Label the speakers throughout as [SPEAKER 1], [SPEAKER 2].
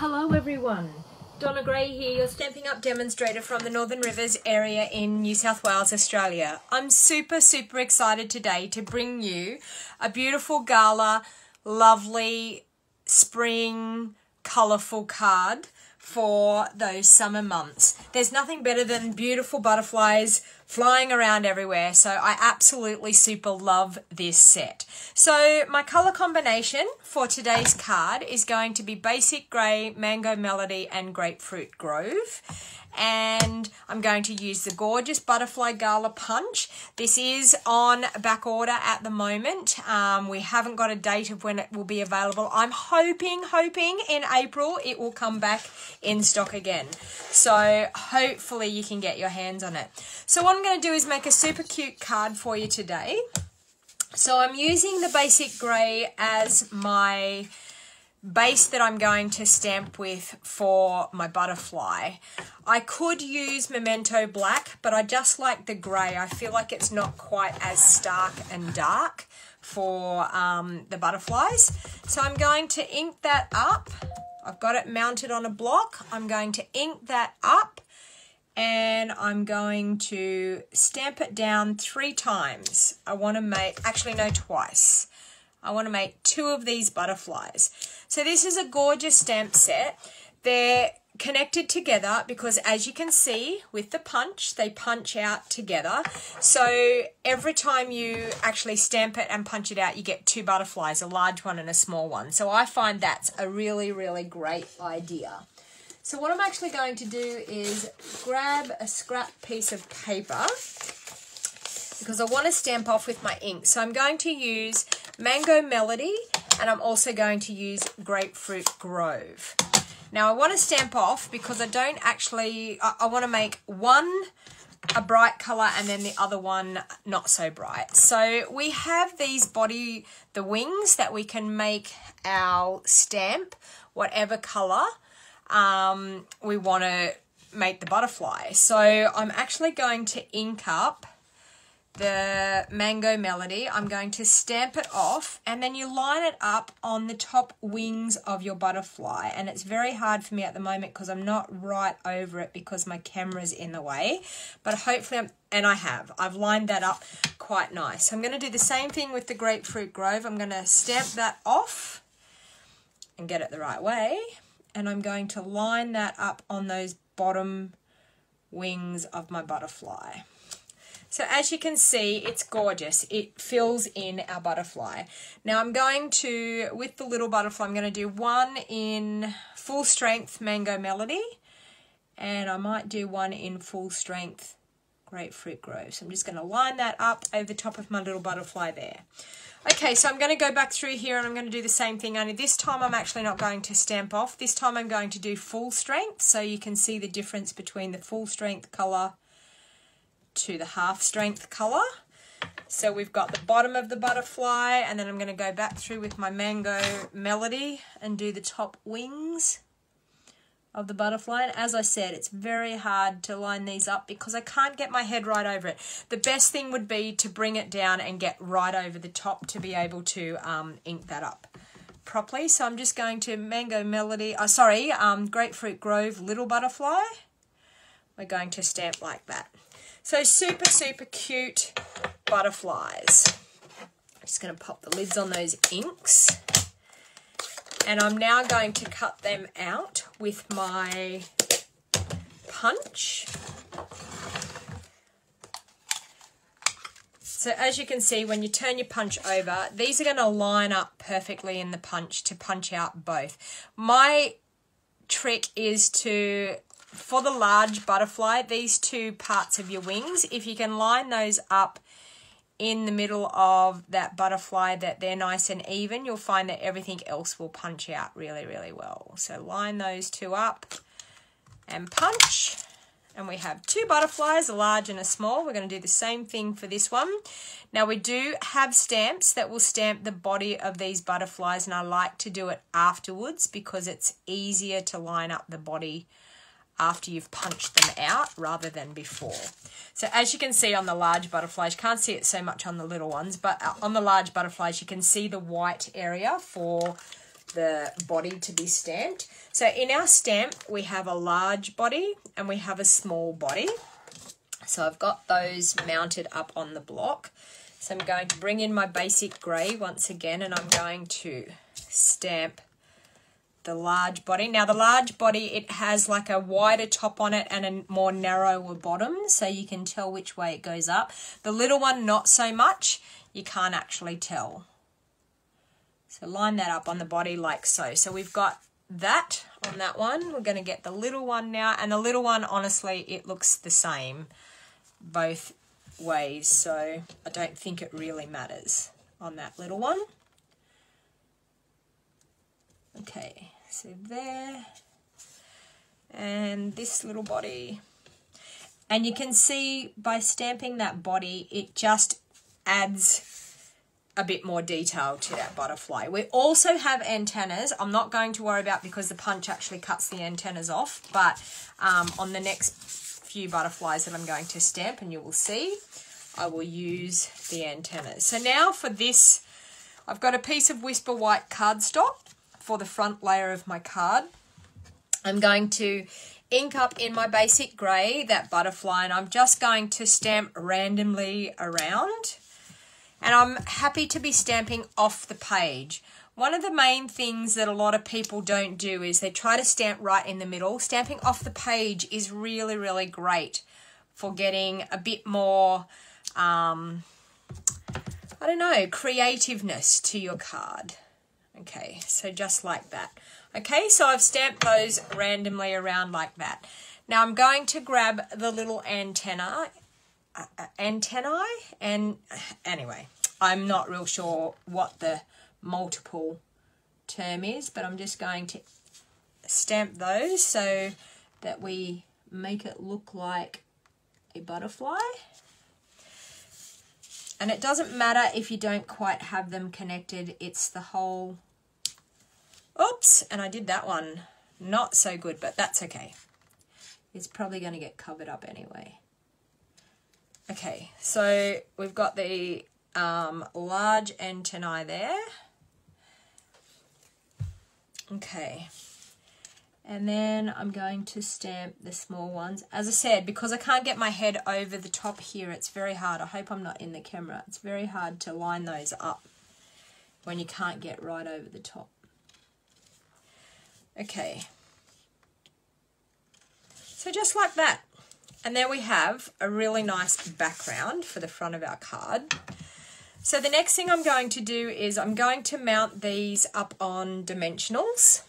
[SPEAKER 1] Hello everyone, Donna Gray here, your Stamping Up demonstrator from the Northern Rivers area in New South Wales, Australia. I'm super excited today to bring you a beautiful Gala, lovely spring, colourful card for those summer months. There's nothing better than beautiful butterflies flying around everywhere, so I absolutely super love this set. So my colour combination for today's card is going to be Basic Grey, Mango Melody and Grapefruit Grove. And I'm going to use the gorgeous Butterfly Gala Punch. This is on back order at the moment. We haven't got a date of when it will be available. I'm hoping in April it will come back in stock again. So hopefully you can get your hands on it. So what I'm going to do is make a super cute card for you today. So I'm using the Basic Grey as my base that I'm going to stamp with for my butterfly. I could use Memento Black, but I just like the grey. I feel like it's not quite as stark and dark for the butterflies. So I'm going to ink that up. I've got it mounted on a block. I'm going to ink that up and I'm going to stamp it down 3 times. I want to make, actually no, twice. I want to make 2 of these butterflies. So this is a gorgeous stamp set. They're connected together because, as you can see with the punch, they punch out together. So every time you actually stamp it and punch it out, you get 2 butterflies, a large one and a small one. So I find that's a really great idea. So what I'm actually going to do is grab a scrap piece of paper because I want to stamp off with my ink. So I'm going to use Mango Melody and I'm also going to use Grapefruit Grove. Now I want to stamp off because I don't actually, I want to make one a bright colour and then the other one not so bright. So we have these the wings that we can make our stamp whatever colour we want to make the butterfly. So I'm actually going to ink up the Mango Melody. I'm going to stamp it off and then you line it up on the top wings of your butterfly, and it's very hard for me at the moment because I'm not right over it because my camera's in the way, but hopefully I've lined that up quite nice. So I'm going to do the same thing with the Grapefruit Grove. I'm going to stamp that off and get it the right way, and I'm going to line that up on those bottom wings of my butterfly. So as you can see, it's gorgeous. It fills in our butterfly. Now I'm going to, with the little butterfly, I'm going to do one in full strength Mango Melody, and I might do one in full strength Grapefruit Grove. So I'm just going to line that up over the top of my little butterfly there. Okay, so I'm going to go back through here and I'm going to do the same thing, only this time I'm actually not going to stamp off. This time I'm going to do full strength, so you can see the difference between the full strength colour to the half strength colour. So we've got the bottom of the butterfly, and then I'm going to go back through with my Mango Melody and do the top wings of the butterfly. And as I said, it's very hard to line these up because I can't get my head right over it. The best thing would be to bring it down and get right over the top to be able to ink that up properly. So I'm just going to Mango Melody, Grapefruit Grove little butterfly. We're going to stamp like that. So super cute butterflies. I'm just going to pop the lids on those inks. And I'm now going to cut them out with my punch. So as you can see, when you turn your punch over, these are going to line up perfectly in the punch to punch out both. My trick is to, for the large butterfly, these 2 parts of your wings, if you can line those up in the middle of that butterfly, that they're nice and even, you'll find that everything else will punch out really well. So line those 2 up and punch, and we have 2 butterflies, a large and a small. We're going to do the same thing for this one. Now we do have stamps that will stamp the body of these butterflies, and I like to do it afterwards because it's easier to line up the body after you've punched them out rather than before. So as you can see on the large butterflies, you can't see it so much on the little ones, but on the large butterflies you can see the white area for the body to be stamped. So in our stamp, we have a large body and we have a small body. So I've got those mounted up on the block. So I'm going to bring in my basic grey once again, and I'm going to stamp the large body. Now the large body, it has like a wider top on it and a more narrower bottom, so you can tell which way it goes up. The little one, not so much. You can't actually tell. So line that up on the body like so. So we've got that on that one. We're going to get the little one now, and the little one, honestly, it looks the same both ways, so I don't think it really matters on that little one. Okay, so there, and this little body, and you can see by stamping that body, it just adds a bit more detail to that butterfly. We also have antennas. I'm not going to worry about because the punch actually cuts the antennas off, but on the next few butterflies that I'm going to stamp, and you will see, I will use the antennas. So now for this, I've got a piece of Whisper White cardstock for the front layer of my card. I'm going to ink up in my basic grey that butterfly, and I'm just going to stamp randomly around. And I'm happy to be stamping off the page. One of the main things that a lot of people don't do is they try to stamp right in the middle. Stamping off the page is really, really great for getting a bit more, I don't know, creativeness to your card. Okay, so just like that. Okay, so I've stamped those randomly around like that. Now I'm going to grab the little antennae, and anyway, I'm not real sure what the multiple term is, but I'm just going to stamp those so that we make it look like a butterfly. And it doesn't matter if you don't quite have them connected, it's the whole, oops, and I did that one not so good, but that's okay. It's probably going to get covered up anyway. Okay, so we've got the large antennae there. Okay, and then I'm going to stamp the small ones. As I said, because I can't get my head over the top here, it's very hard. I hope I'm not in the camera. It's very hard to line those up when you can't get right over the top. Okay, so just like that. And there we have a really nice background for the front of our card. So the next thing I'm going to do is I'm going to mount these up on dimensionals.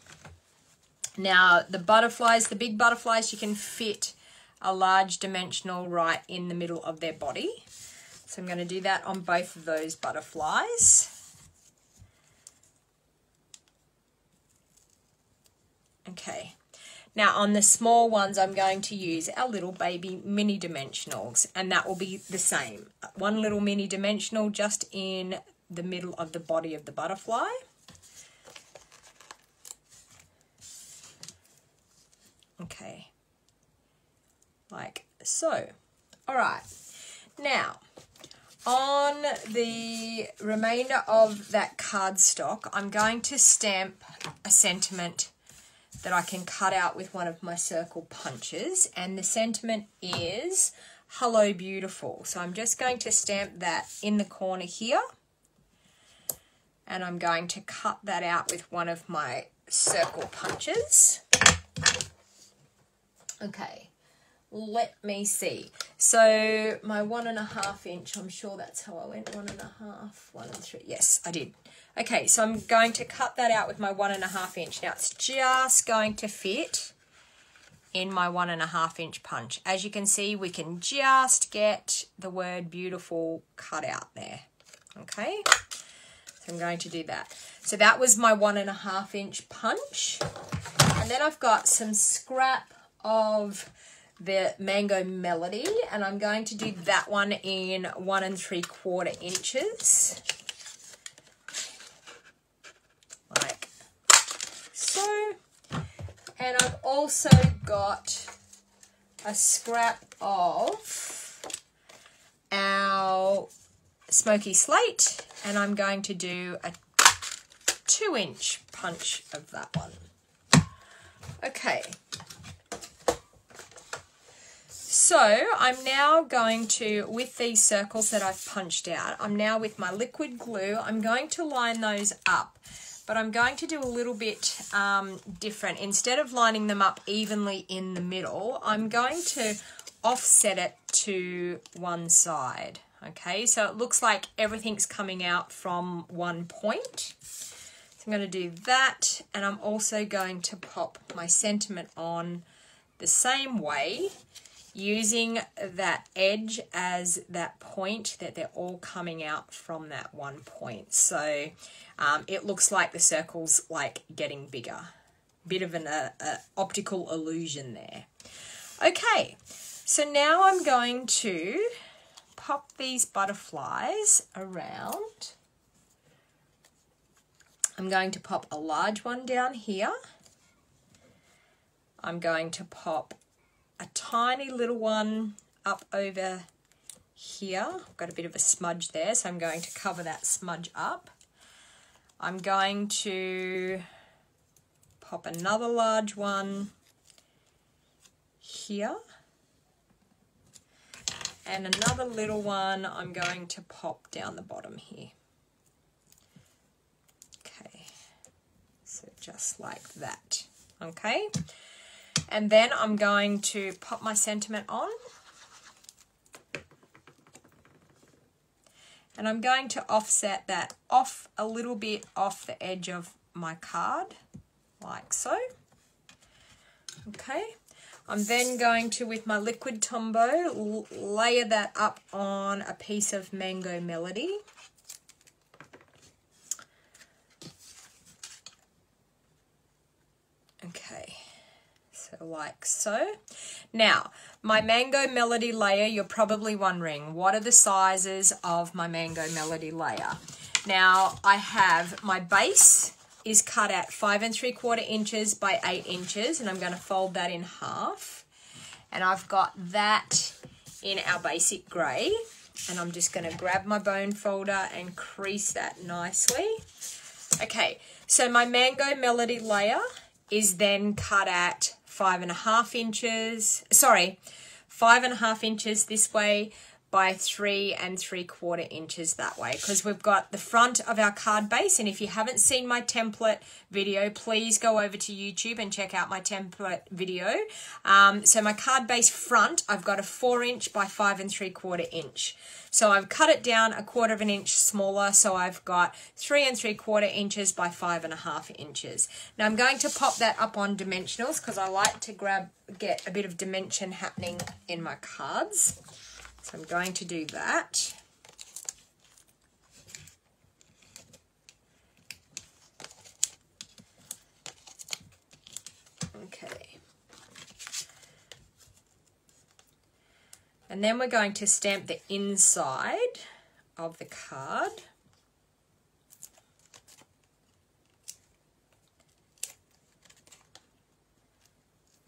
[SPEAKER 1] Now the butterflies, the big butterflies, you can fit a large dimensional right in the middle of their body. So I'm going to do that on both of those butterflies. Okay. Now on the small ones, I'm going to use our little baby mini dimensionals, and that will be the same. One little mini dimensional just in the middle of the body of the butterfly. Okay, like so. All right, now on the remainder of that cardstock, I'm going to stamp a sentiment that I can cut out with one of my circle punches, and the sentiment is hello beautiful. So I'm just going to stamp that in the corner here, and I'm going to cut that out with one of my circle punches. Okay, let me see. So my 1.5 inch, I'm sure that's how I went, 1.5, 1 and 3. Yes, I did. Okay, so I'm going to cut that out with my 1.5 inch. Now it's just going to fit in my 1.5 inch punch. As you can see, we can just get the word beautiful cut out there. Okay, so I'm going to do that. So that was my 1.5 inch punch. And then I've got some scrap of the Mango Melody, and I'm going to do that one in 1 3/4 inches. Like so. And I've also got a scrap of our Smoky Slate, and I'm going to do a 2 2-inch punch of that one. Okay. So I'm now going to, with these circles that I've punched out, I'm now with my liquid glue, I'm going to line those up. But I'm going to do a little bit different. Instead of lining them up evenly in the middle, I'm going to offset it to one side. Okay, so it looks like everything's coming out from one point. So I'm going to do that, and I'm also going to pop my sentiment on the same way, using that edge as that point, that they're all coming out from that one point. So it looks like the circle's like getting bigger. Bit of an optical illusion there. Okay, so now I'm going to pop these butterflies around. I'm going to pop a large one down here. I'm going to pop a tiny little one up over here. I've got a bit of a smudge there, so I'm going to cover that smudge up. I'm going to pop another large one here. And another little one I'm going to pop down the bottom here. Okay, so just like that. Okay, and then I'm going to pop my sentiment on. And I'm going to offset that off a little bit off the edge of my card, like so. Okay, I'm then going to, with my liquid Tombow, layer that up on a piece of Mango Melody. Okay, so like so. Now, my Mango Melody layer, you're probably wondering, what are the sizes of my Mango Melody layer? Now, I have my base is cut at 5 3/4 inches by 8 inches, and I'm going to fold that in half. And I've got that in our basic grey, and I'm just going to grab my bone folder and crease that nicely. Okay, so my Mango Melody layer is then cut at 5 1/2 inches this way by 3 3/4 inches that way, because we've got the front of our card base. And if you haven't seen my template video, please go over to YouTube and check out my template video. So my card base front, I've got a 4-inch by 5 3/4 inch. So I've cut it down 1/4 inch smaller, so I've got 3 3/4 inches by 5 1/2 inches. Now I'm going to pop that up on dimensionals, because I like to get a bit of dimension happening in my cards. So I'm going to do that. Okay. And then we're going to stamp the inside of the card.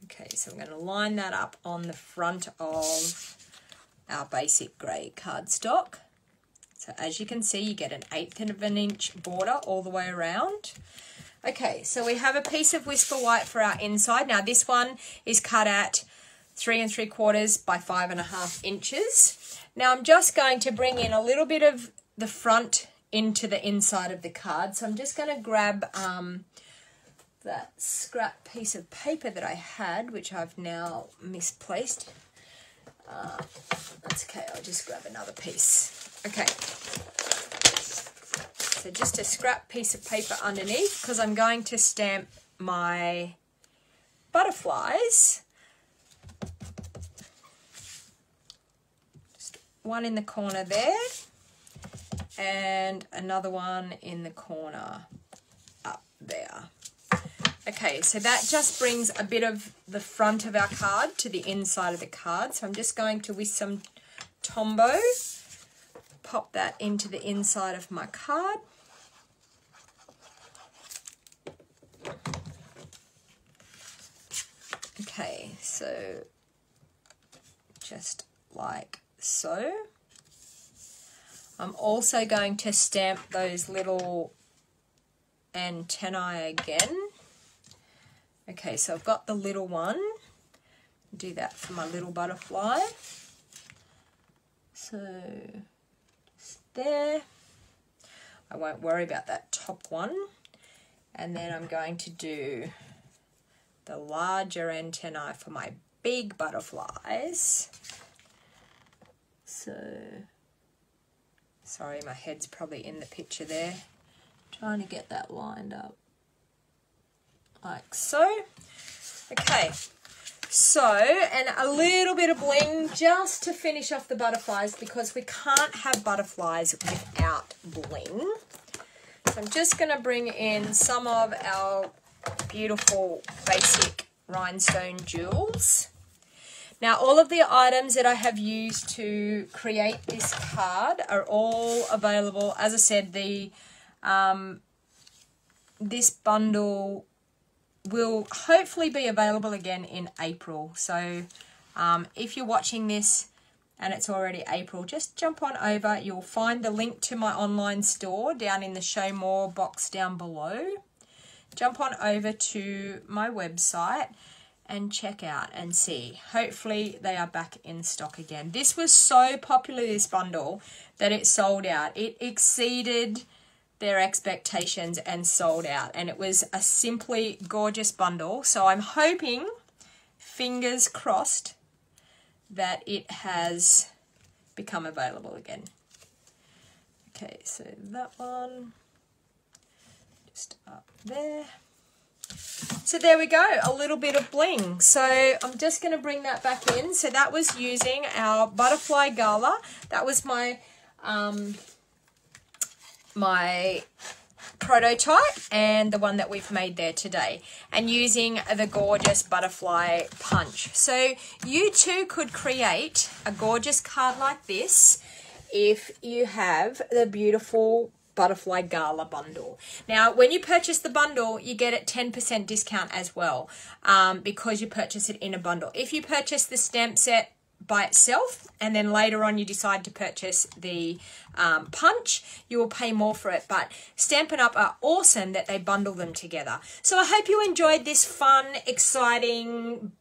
[SPEAKER 1] Okay, so I'm going to line that up on the front of our basic grey cardstock. So as you can see, you get an 1/8 inch border all the way around. Okay, so we have a piece of Whisper White for our inside. Now this one is cut at 3 3/4 by 5 1/2 inches. Now I'm just going to bring in a little bit of the front into the inside of the card. So I'm just going to grab that scrap piece of paper that I had, which I've now misplaced. That's okay, I'll just grab another piece. Okay, so just a scrap piece of paper underneath, because I'm going to stamp my butterflies. Just one in the corner there, and another one in the corner up there. Okay, so that just brings a bit of the front of our card to the inside of the card. So I'm just going to, with some Tombow, pop that into the inside of my card. Okay, so just like so. I'm also going to stamp those little antennae again. Okay, so I've got the little one. Do that for my little butterfly. So just there. I won't worry about that top one. And then I'm going to do the larger antennae for my big butterflies. So, sorry, my head's probably in the picture there. Trying to get that lined up like so. Okay, so, and a little bit of bling just to finish off the butterflies, because we can't have butterflies without bling. So I'm just going to bring in some of our beautiful basic rhinestone jewels. Now, all of the items that I have used to create this card are all available. As I said, the this bundle will hopefully be available again in April. So if you're watching this and it's already April, just jump on over. You'll find the link to my online store down in the Show More box down below. Jump on over to my website and check out and see. Hopefully they are back in stock again. This was so popular, this bundle, that it sold out. It exceeded their expectations and sold out, and it was a simply gorgeous bundle. So I'm hoping, fingers crossed, that it has become available again. Okay, so that one just up there. So there we go, a little bit of bling. So I'm just going to bring that back in. So that was using our butterfly Gala. That was my my prototype and the one that we've made there today, and using the gorgeous butterfly punch. So you too could create a gorgeous card like this if you have the beautiful butterfly Gala bundle. Now, when you purchase the bundle, you get a 10% discount as well, because you purchase it in a bundle. If you purchase the stamp set by itself and then later on you decide to purchase the punch, you will pay more for it. But Stampin' Up! Are awesome that they bundle them together. So I hope you enjoyed this fun, exciting,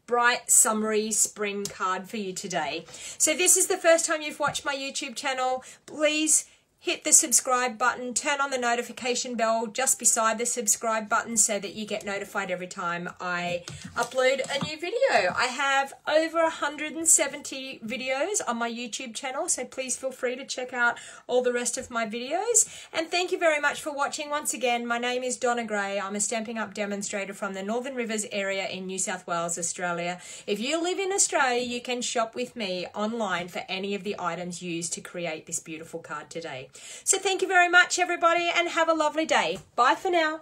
[SPEAKER 1] bright, summery spring card for you today. So if this is the first time you've watched my YouTube channel, please hit the subscribe button, turn on the notification bell just beside the subscribe button so that you get notified every time I upload a new video. I have over 170 videos on my YouTube channel, so please feel free to check out all the rest of my videos. And thank you very much for watching once again. My name is Donna Gray. I'm a Stampin' Up! Demonstrator from the Northern Rivers area in New South Wales, Australia. If you live in Australia, you can shop with me online for any of the items used to create this beautiful card today. So thank you very much, everybody, and have a lovely day. Bye for now.